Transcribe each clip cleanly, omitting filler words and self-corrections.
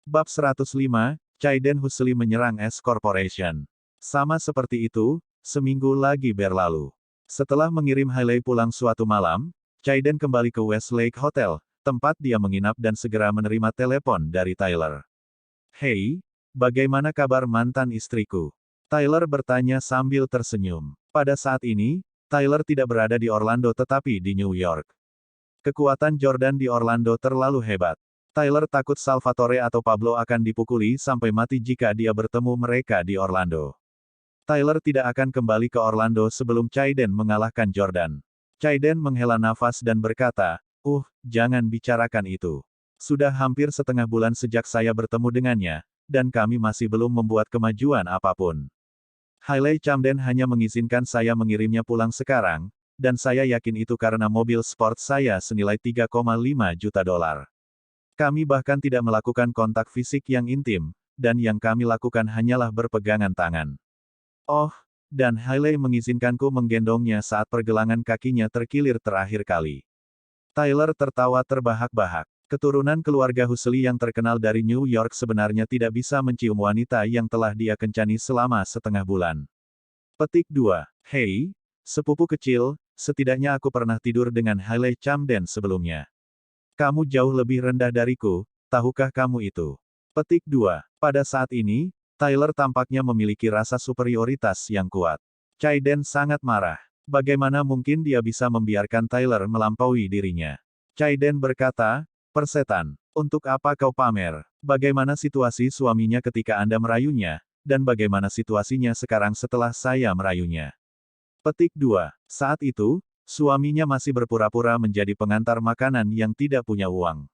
Bab 105, Chaiden Husli menyerang S Corporation. Sama seperti itu, seminggu lagi berlalu. Setelah mengirim Hailey pulang suatu malam, Chaiden kembali ke Westlake Hotel, tempat dia menginap dan segera menerima telepon dari Tyler. "Hei, bagaimana kabar mantan istriku?" Tyler bertanya sambil tersenyum. Pada saat ini, Tyler tidak berada di Orlando tetapi di New York. Kekuatan Jordan di Orlando terlalu hebat. Tyler takut Salvatore atau Pablo akan dipukuli sampai mati jika dia bertemu mereka di Orlando. Tyler tidak akan kembali ke Orlando sebelum Chaiden mengalahkan Jordan. Chaiden menghela nafas dan berkata, jangan bicarakan itu. Sudah hampir setengah bulan sejak saya bertemu dengannya, dan kami masih belum membuat kemajuan apapun. Hailey Camden hanya mengizinkan saya mengirimnya pulang sekarang, dan saya yakin itu karena mobil sport saya senilai $3,5 juta. Kami bahkan tidak melakukan kontak fisik yang intim, dan yang kami lakukan hanyalah berpegangan tangan. Dan Hailey mengizinkanku menggendongnya saat pergelangan kakinya terkilir terakhir kali. Tyler tertawa terbahak-bahak. Keturunan keluarga Husli yang terkenal dari New York sebenarnya tidak bisa mencium wanita yang telah dia kencani selama setengah bulan. Petik 2. Hei, sepupu kecil, setidaknya aku pernah tidur dengan Hailey Camden sebelumnya. Kamu jauh lebih rendah dariku, tahukah kamu itu? Petik 2. Pada saat ini, Tyler tampaknya memiliki rasa superioritas yang kuat. Chaiden sangat marah. Bagaimana mungkin dia bisa membiarkan Tyler melampaui dirinya? Chaiden berkata, "Persetan, untuk apa kau pamer? Bagaimana situasi suaminya ketika Anda merayunya, dan bagaimana situasinya sekarang setelah saya merayunya?" Petik 2. Saat itu, suaminya masih berpura-pura menjadi pengantar makanan yang tidak punya uang.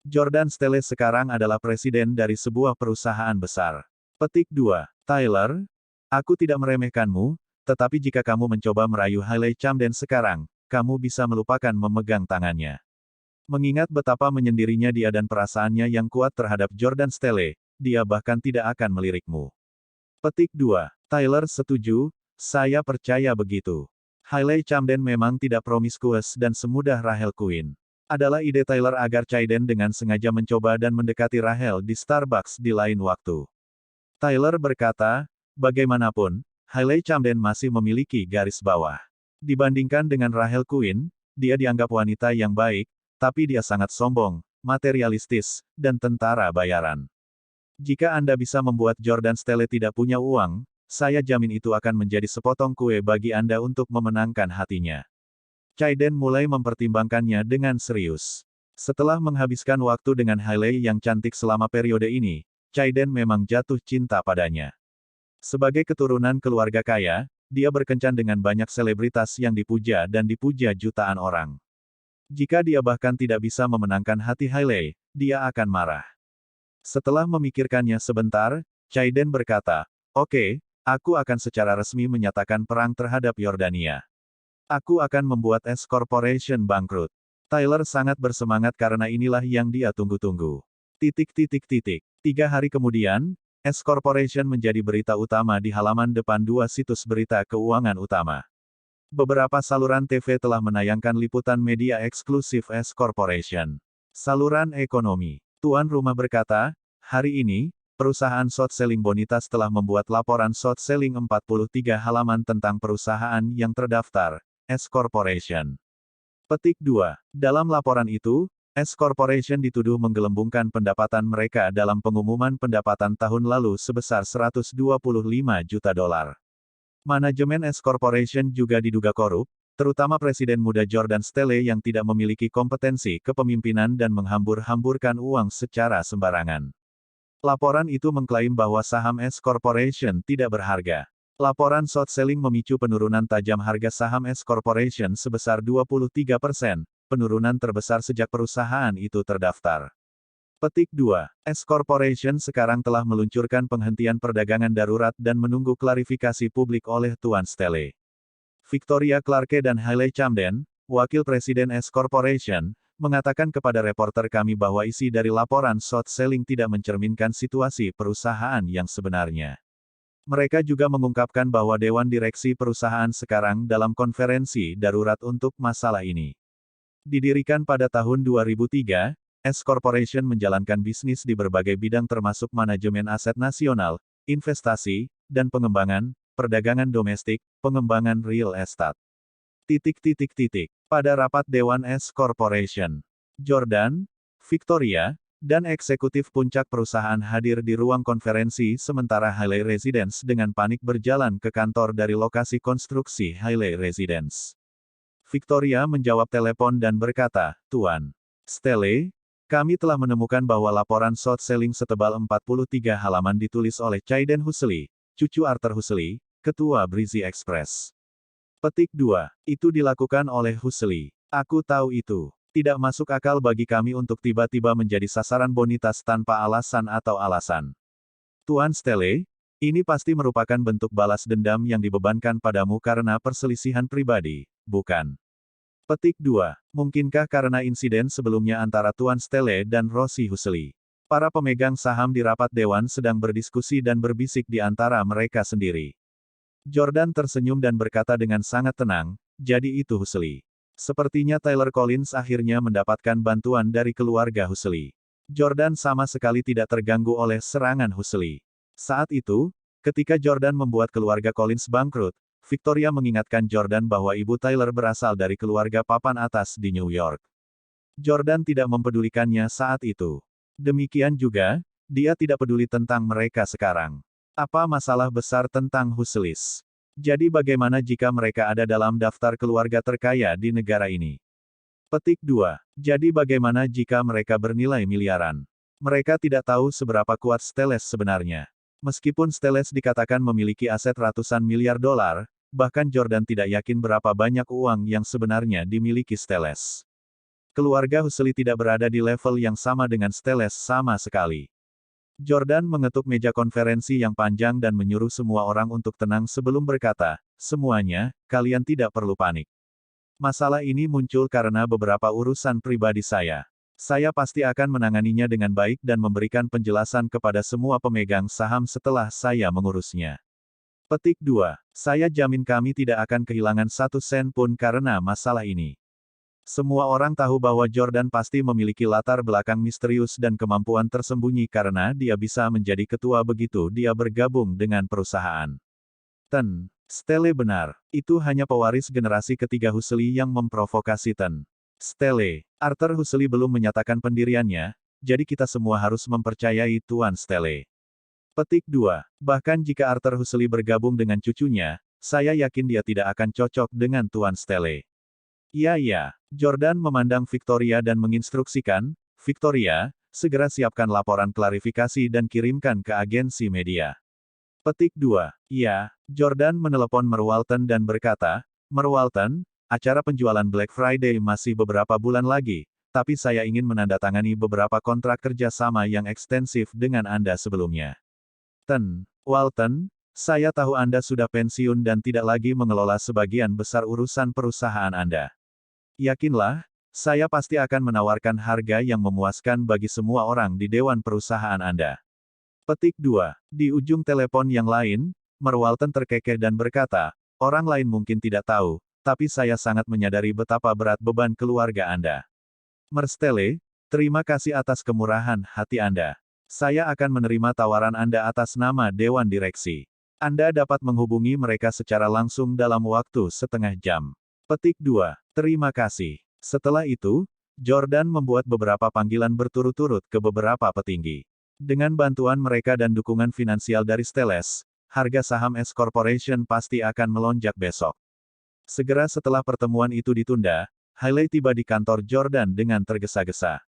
Jordan Stelle sekarang adalah presiden dari sebuah perusahaan besar. Petik 2. Tyler, aku tidak meremehkanmu, tetapi jika kamu mencoba merayu Hailey Camden sekarang, kamu bisa melupakan memegang tangannya. Mengingat betapa menyendirinya dia dan perasaannya yang kuat terhadap Jordan Stelle, dia bahkan tidak akan melirikmu. Petik 2. Tyler setuju, saya percaya begitu. Hailey Camden memang tidak promiskuous dan semudah Rachel Quinn. Adalah ide Tyler agar Chaiden dengan sengaja mencoba dan mendekati Rachel di Starbucks di lain waktu. Tyler berkata, bagaimanapun, Hailey Camden masih memiliki garis bawah. Dibandingkan dengan Rachel Quinn, dia dianggap wanita yang baik, tapi dia sangat sombong, materialistis, dan tentara bayaran. Jika Anda bisa membuat Jordan Stelle tidak punya uang, saya jamin itu akan menjadi sepotong kue bagi Anda untuk memenangkan hatinya. Chaiden mulai mempertimbangkannya dengan serius. Setelah menghabiskan waktu dengan Hailey yang cantik selama periode ini, Chaiden memang jatuh cinta padanya. Sebagai keturunan keluarga kaya, dia berkencan dengan banyak selebritas yang dipuja dan dipuja jutaan orang. Jika dia bahkan tidak bisa memenangkan hati Hailey, dia akan marah. Setelah memikirkannya sebentar, Chaiden berkata, "Oke, aku akan secara resmi menyatakan perang terhadap Yordania. Aku akan membuat S Corporation bangkrut." Tyler sangat bersemangat karena inilah yang dia tunggu-tunggu. 3 hari kemudian, S Corporation menjadi berita utama di halaman depan 2 situs berita keuangan utama. Beberapa saluran TV telah menayangkan liputan media eksklusif S Corporation. Saluran ekonomi. Tuan rumah berkata, hari ini, perusahaan short selling Bonitas telah membuat laporan short selling 43 halaman tentang perusahaan yang terdaftar, S Corporation. Petik 2. Dalam laporan itu, S Corporation dituduh menggelembungkan pendapatan mereka dalam pengumuman pendapatan tahun lalu sebesar $125 juta. Manajemen S Corporation juga diduga korup, terutama Presiden muda Jordan Stelle yang tidak memiliki kompetensi kepemimpinan dan menghambur-hamburkan uang secara sembarangan. Laporan itu mengklaim bahwa saham S Corporation tidak berharga. Laporan short selling memicu penurunan tajam harga saham S Corporation sebesar 23%, penurunan terbesar sejak perusahaan itu terdaftar. Petik 2. S Corporation sekarang telah meluncurkan penghentian perdagangan darurat dan menunggu klarifikasi publik oleh Tuan Stelle. Victoria Clarke dan Hailey Camden, wakil presiden S Corporation, mengatakan kepada reporter kami bahwa isi dari laporan short selling tidak mencerminkan situasi perusahaan yang sebenarnya. Mereka juga mengungkapkan bahwa Dewan Direksi perusahaan sekarang dalam konferensi darurat untuk masalah ini. Didirikan pada tahun 2003, S Corporation menjalankan bisnis di berbagai bidang termasuk manajemen aset nasional, investasi, dan pengembangan, perdagangan domestik, pengembangan real estate. Pada rapat Dewan S Corporation, Jordan, Victoria, dan eksekutif puncak perusahaan hadir di ruang konferensi sementara Hailey Residence dengan panik berjalan ke kantor dari lokasi konstruksi Hailey Residence. Victoria menjawab telepon dan berkata, "Tuan Stelle, kami telah menemukan bahwa laporan short selling setebal 43 halaman ditulis oleh Chaiden Huxley, cucu Arthur Huxley, ketua Breezy Express." Petik 2. Itu dilakukan oleh Huxley. Aku tahu itu. Tidak masuk akal bagi kami untuk tiba-tiba menjadi sasaran bonitas tanpa alasan atau alasan. Tuan Stelle, ini pasti merupakan bentuk balas dendam yang dibebankan padamu karena perselisihan pribadi, bukan? Petik 2. Mungkinkah karena insiden sebelumnya antara Tuan Stelle dan Rosie Huxley? Para pemegang saham di rapat dewan sedang berdiskusi dan berbisik di antara mereka sendiri. Jordan tersenyum dan berkata dengan sangat tenang, "Jadi itu Huxley." Sepertinya Tyler Collins akhirnya mendapatkan bantuan dari keluarga Huxley. Jordan sama sekali tidak terganggu oleh serangan Huxley. Saat itu, ketika Jordan membuat keluarga Collins bangkrut, Victoria mengingatkan Jordan bahwa ibu Tyler berasal dari keluarga papan atas di New York. Jordan tidak mempedulikannya saat itu. Demikian juga, dia tidak peduli tentang mereka sekarang. Apa masalah besar tentang Huxleys? Jadi bagaimana jika mereka ada dalam daftar keluarga terkaya di negara ini? Petik 2. Jadi bagaimana jika mereka bernilai miliaran? Mereka tidak tahu seberapa kuat Stelles sebenarnya. Meskipun Stelles dikatakan memiliki aset ratusan miliar dolar, bahkan Jordan tidak yakin berapa banyak uang yang sebenarnya dimiliki Stelles. Keluarga Huxley tidak berada di level yang sama dengan Stelles sama sekali. Jordan mengetuk meja konferensi yang panjang dan menyuruh semua orang untuk tenang sebelum berkata, "Semuanya, kalian tidak perlu panik. Masalah ini muncul karena beberapa urusan pribadi saya. Saya pasti akan menanganinya dengan baik dan memberikan penjelasan kepada semua pemegang saham setelah saya mengurusnya." Petik 2. Saya jamin kami tidak akan kehilangan 1 sen pun karena masalah ini. Semua orang tahu bahwa Jordan pasti memiliki latar belakang misterius dan kemampuan tersembunyi karena dia bisa menjadi ketua begitu dia bergabung dengan perusahaan. Stelle benar. Itu hanya pewaris generasi ketiga Huxley yang memprovokasi Stelle. Arthur Huxley belum menyatakan pendiriannya, jadi kita semua harus mempercayai Tuan Stelle. Petik 2. Bahkan jika Arthur Huxley bergabung dengan cucunya, saya yakin dia tidak akan cocok dengan Tuan Stelle. Ya. Jordan memandang Victoria dan menginstruksikan, "Victoria, segera siapkan laporan klarifikasi dan kirimkan ke agensi media." Petik 2. Ya, Jordan menelepon Merwalton dan berkata, "Merwalton, acara penjualan Black Friday masih beberapa bulan lagi, tapi saya ingin menandatangani beberapa kontrak kerja sama yang ekstensif dengan Anda sebelumnya." Walton, saya tahu Anda sudah pensiun dan tidak lagi mengelola sebagian besar urusan perusahaan Anda. Yakinlah, saya pasti akan menawarkan harga yang memuaskan bagi semua orang di dewan perusahaan Anda. Petik 2. Di ujung telepon yang lain, Merwalton terkekeh dan berkata, "Orang lain mungkin tidak tahu, tapi saya sangat menyadari betapa berat beban keluarga Anda. Stelle, terima kasih atas kemurahan hati Anda. Saya akan menerima tawaran Anda atas nama Dewan Direksi. Anda dapat menghubungi mereka secara langsung dalam waktu setengah jam." Petik 2. Terima kasih. Setelah itu, Jordan membuat beberapa panggilan berturut-turut ke beberapa petinggi. Dengan bantuan mereka dan dukungan finansial dari Stelles, harga saham S Corporation pasti akan melonjak besok. Segera setelah pertemuan itu ditunda, Hailey tiba di kantor Jordan dengan tergesa-gesa.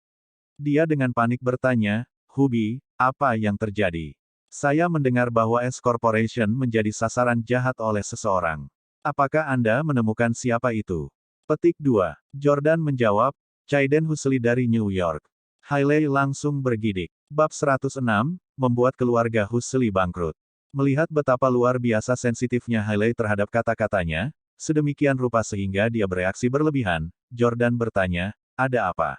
Dia dengan panik bertanya, "Hubi, apa yang terjadi? Saya mendengar bahwa S Corporation menjadi sasaran jahat oleh seseorang. Apakah Anda menemukan siapa itu?" Petik 2. Jordan menjawab, "Chaiden Huxley dari New York." Hailey langsung bergidik. Bab 106, membuat keluarga Huxley bangkrut. Melihat betapa luar biasa sensitifnya Hailey terhadap kata-katanya, sedemikian rupa sehingga dia bereaksi berlebihan, Jordan bertanya, "Ada apa?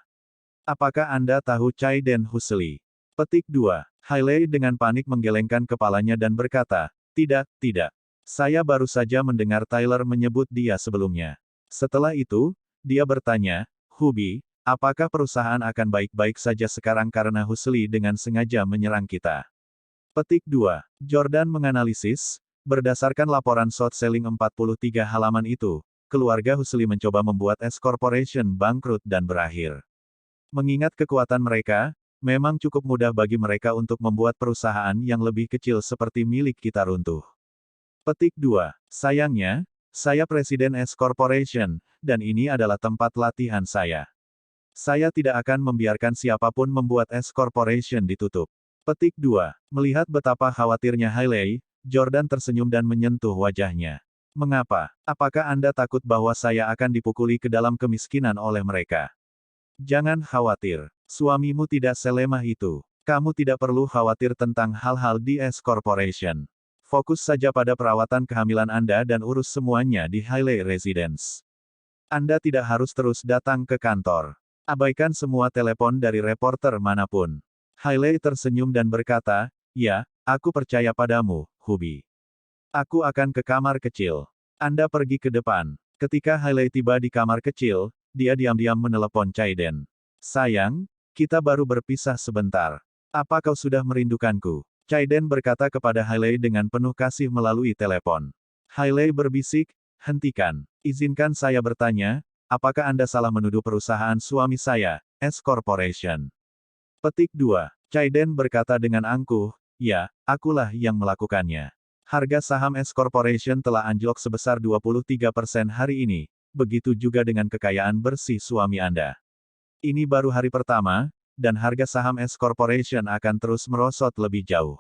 Apakah Anda tahu Chaiden Huxley?" Petik 2. Hailey dengan panik menggelengkan kepalanya dan berkata, Tidak. Saya baru saja mendengar Tyler menyebut dia sebelumnya." Setelah itu, dia bertanya, "Hubi, apakah perusahaan akan baik-baik saja sekarang karena Husli dengan sengaja menyerang kita? Petik 2. Jordan menganalisis, berdasarkan laporan short selling 43 halaman itu, keluarga Husli mencoba membuat S Corporation bangkrut dan berakhir. Mengingat kekuatan mereka, memang cukup mudah bagi mereka untuk membuat perusahaan yang lebih kecil seperti milik kita runtuh. Petik 2. Sayangnya, saya Presiden S Corporation, dan ini adalah tempat latihan saya. Saya tidak akan membiarkan siapapun membuat S Corporation ditutup. Petik 2. Melihat betapa khawatirnya Hailey, Jordan tersenyum dan menyentuh wajahnya. Mengapa? Apakah Anda takut bahwa saya akan dipukuli ke dalam kemiskinan oleh mereka? Jangan khawatir. Suamimu tidak selemah itu. Kamu tidak perlu khawatir tentang hal-hal di S Corporation. Fokus saja pada perawatan kehamilan Anda dan urus semuanya di Hailey Residence. Anda tidak harus terus datang ke kantor. Abaikan semua telepon dari reporter manapun. Hailey tersenyum dan berkata, "Ya, aku percaya padamu, Hubi. Aku akan ke kamar kecil. Anda pergi ke depan." Ketika Hailey tiba di kamar kecil, dia diam-diam menelepon Chaiden. "Sayang, kita baru berpisah sebentar. Apa kau sudah merindukanku?" Chaiden berkata kepada Hailey dengan penuh kasih melalui telepon. Hailey berbisik, "Hentikan. Izinkan saya bertanya, apakah Anda salah menuduh perusahaan suami saya, S Corporation?" Petik 2. Chaiden berkata dengan angkuh, "Ya, akulah yang melakukannya. Harga saham S Corporation telah anjlok sebesar 23% hari ini, begitu juga dengan kekayaan bersih suami Anda. Ini baru hari pertama, dan harga saham S Corporation akan terus merosot lebih jauh.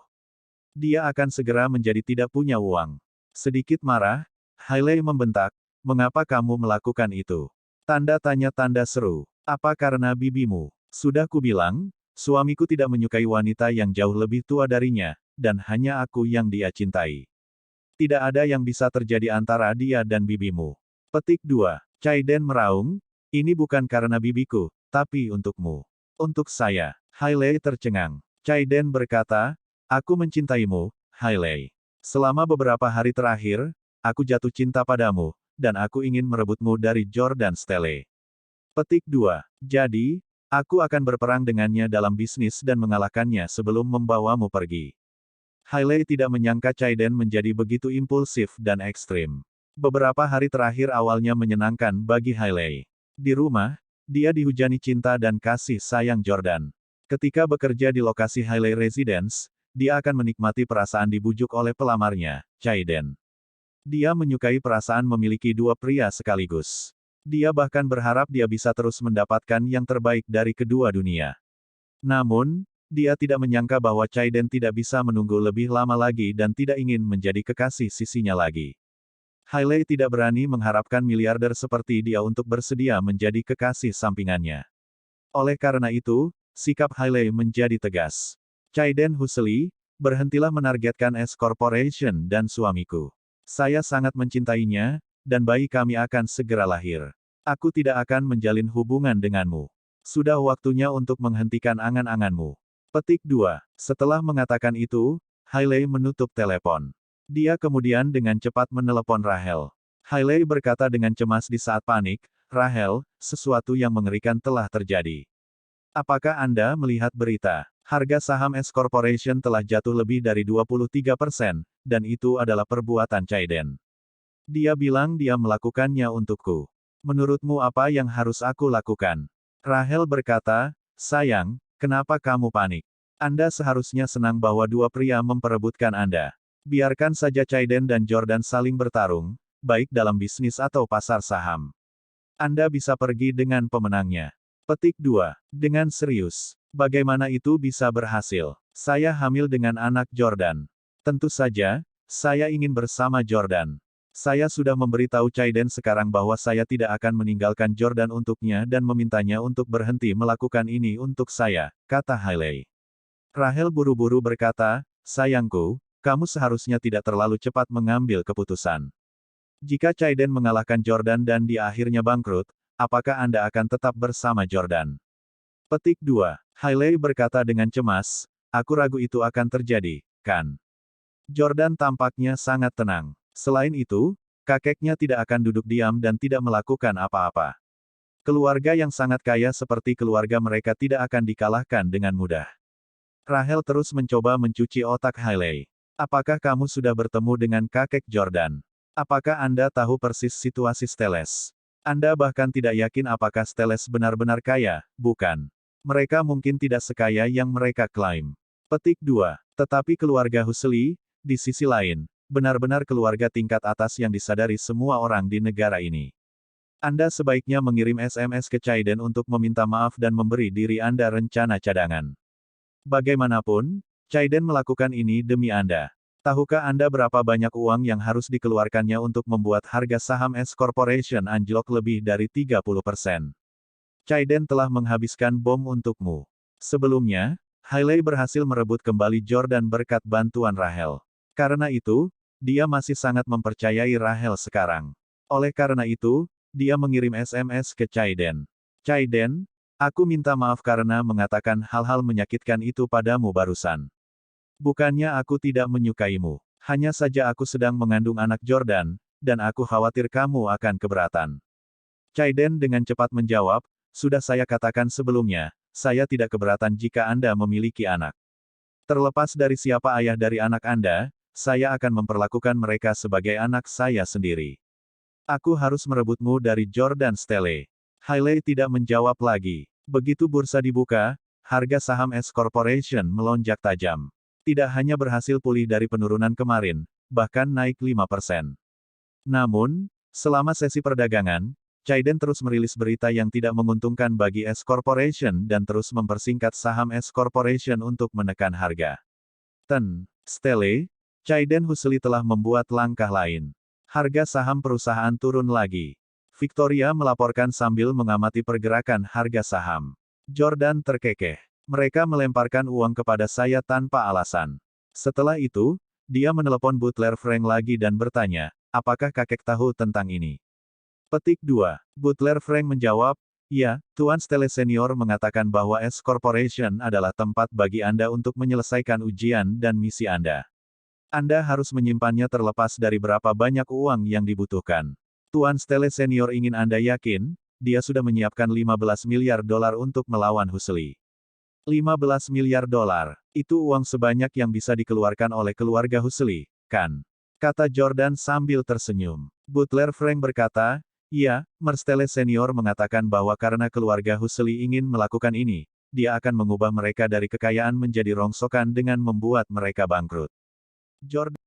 Dia akan segera menjadi tidak punya uang." Sedikit marah, Hailey membentak, "Mengapa kamu melakukan itu?" Tanda tanya tanda seru. "Apa karena bibimu? Sudah kubilang, suamiku tidak menyukai wanita yang jauh lebih tua darinya, dan hanya aku yang dia cintai. Tidak ada yang bisa terjadi antara dia dan bibimu." Petik 2. Chaiden meraung, "Ini bukan karena bibiku, tapi untukmu. Untuk saya." Hailey tercengang. Chaiden berkata, "Aku mencintaimu, Hailey. Selama beberapa hari terakhir, aku jatuh cinta padamu, dan aku ingin merebutmu dari Jordan Stelle." Petik 2. Jadi, aku akan berperang dengannya dalam bisnis dan mengalahkannya sebelum membawamu pergi. Hailey tidak menyangka Chaiden menjadi begitu impulsif dan ekstrim. Beberapa hari terakhir awalnya menyenangkan bagi Hailey. Di rumah, dia dihujani cinta dan kasih sayang Jordan. Ketika bekerja di lokasi Hailey Residence, dia akan menikmati perasaan dibujuk oleh pelamarnya, Chaiden. Dia menyukai perasaan memiliki dua pria sekaligus. Dia bahkan berharap dia bisa terus mendapatkan yang terbaik dari kedua dunia. Namun, dia tidak menyangka bahwa Chaiden tidak bisa menunggu lebih lama lagi dan tidak ingin menjadi kekasih sisinya lagi. Hailey tidak berani mengharapkan miliarder seperti dia untuk bersedia menjadi kekasih sampingannya. Oleh karena itu, sikap Hailey menjadi tegas. "Chaiden Husli, berhentilah menargetkan S Corporation dan suamiku. Saya sangat mencintainya, dan bayi kami akan segera lahir. Aku tidak akan menjalin hubungan denganmu. Sudah waktunya untuk menghentikan angan-anganmu." Petik 2. Setelah mengatakan itu, Hailey menutup telepon. Dia kemudian dengan cepat menelepon Rachel. Hailey berkata dengan cemas di saat panik, "Rachel, sesuatu yang mengerikan telah terjadi. Apakah Anda melihat berita? Harga saham S Corporation telah jatuh lebih dari 23%, dan itu adalah perbuatan Chaiden. Dia bilang dia melakukannya untukku. Menurutmu apa yang harus aku lakukan?" Rachel berkata, "Sayang, kenapa kamu panik? Anda seharusnya senang bahwa dua pria memperebutkan Anda. Biarkan saja Chaiden dan Jordan saling bertarung, baik dalam bisnis atau pasar saham. Anda bisa pergi dengan pemenangnya." Petik 2. Dengan serius. "Bagaimana itu bisa berhasil? Saya hamil dengan anak Jordan. Tentu saja, saya ingin bersama Jordan. Saya sudah memberitahu Chaiden sekarang bahwa saya tidak akan meninggalkan Jordan untuknya dan memintanya untuk berhenti melakukan ini untuk saya," kata Hailey. Rachel buru-buru berkata, "Sayangku, kamu seharusnya tidak terlalu cepat mengambil keputusan. Jika Chaiden mengalahkan Jordan dan dia akhirnya bangkrut, apakah Anda akan tetap bersama Jordan?" Petik 2. Hailey berkata dengan cemas, "Aku ragu itu akan terjadi, kan?" Jordan tampaknya sangat tenang. Selain itu, kakeknya tidak akan duduk diam dan tidak melakukan apa-apa. Keluarga yang sangat kaya seperti keluarga mereka tidak akan dikalahkan dengan mudah. Rahel terus mencoba mencuci otak Hailey. Apakah kamu sudah bertemu dengan kakek Jordan? Apakah Anda tahu persis situasi Steles? Anda bahkan tidak yakin apakah Steles benar-benar kaya, bukan? Mereka mungkin tidak sekaya yang mereka klaim. Petik 2. Tetapi keluarga Husely, di sisi lain, benar-benar keluarga tingkat atas yang disadari semua orang di negara ini. Anda sebaiknya mengirim SMS ke Chaiden untuk meminta maaf dan memberi diri Anda rencana cadangan. Bagaimanapun, Chaiden melakukan ini demi Anda. Tahukah Anda berapa banyak uang yang harus dikeluarkannya untuk membuat harga saham S Corporation anjlok lebih dari 30%? Chaiden telah menghabiskan bom untukmu. Sebelumnya, Hailey berhasil merebut kembali Jordan berkat bantuan Rahel. Karena itu, dia masih sangat mempercayai Rahel sekarang. Oleh karena itu, dia mengirim SMS ke Chaiden. Chaiden, aku minta maaf karena mengatakan hal-hal menyakitkan itu padamu barusan. Bukannya aku tidak menyukaimu. Hanya saja aku sedang mengandung anak Jordan, dan aku khawatir kamu akan keberatan. Chaiden dengan cepat menjawab, sudah saya katakan sebelumnya, saya tidak keberatan jika Anda memiliki anak. Terlepas dari siapa ayah dari anak Anda, saya akan memperlakukan mereka sebagai anak saya sendiri. Aku harus merebutmu dari Jordan Stele. Hailey tidak menjawab lagi. Begitu bursa dibuka, harga saham S Corporation melonjak tajam. Tidak hanya berhasil pulih dari penurunan kemarin, bahkan naik 5%. Namun, selama sesi perdagangan, Chaiden terus merilis berita yang tidak menguntungkan bagi S Corporation dan terus mempersingkat saham S Corporation untuk menekan harga. Stele, Chaiden Husely telah membuat langkah lain. Harga saham perusahaan turun lagi. Victoria melaporkan sambil mengamati pergerakan harga saham. Jordan terkekeh. Mereka melemparkan uang kepada saya tanpa alasan. Setelah itu, dia menelepon Butler Frank lagi dan bertanya, apakah kakek tahu tentang ini? Petik 2. Butler Frank menjawab, ya, Tuan Stele Senior mengatakan bahwa S Corporation adalah tempat bagi Anda untuk menyelesaikan ujian dan misi Anda. Anda harus menyimpannya terlepas dari berapa banyak uang yang dibutuhkan. Tuan Stele Senior ingin Anda yakin, dia sudah menyiapkan 15 miliar dolar untuk melawan Husely. 15 miliar dolar. Itu uang sebanyak yang bisa dikeluarkan oleh keluarga Husely, kan? Kata Jordan sambil tersenyum. Butler Frank berkata, ya, Merstele Senior mengatakan bahwa karena keluarga Husely ingin melakukan ini, dia akan mengubah mereka dari kekayaan menjadi rongsokan dengan membuat mereka bangkrut. Jordan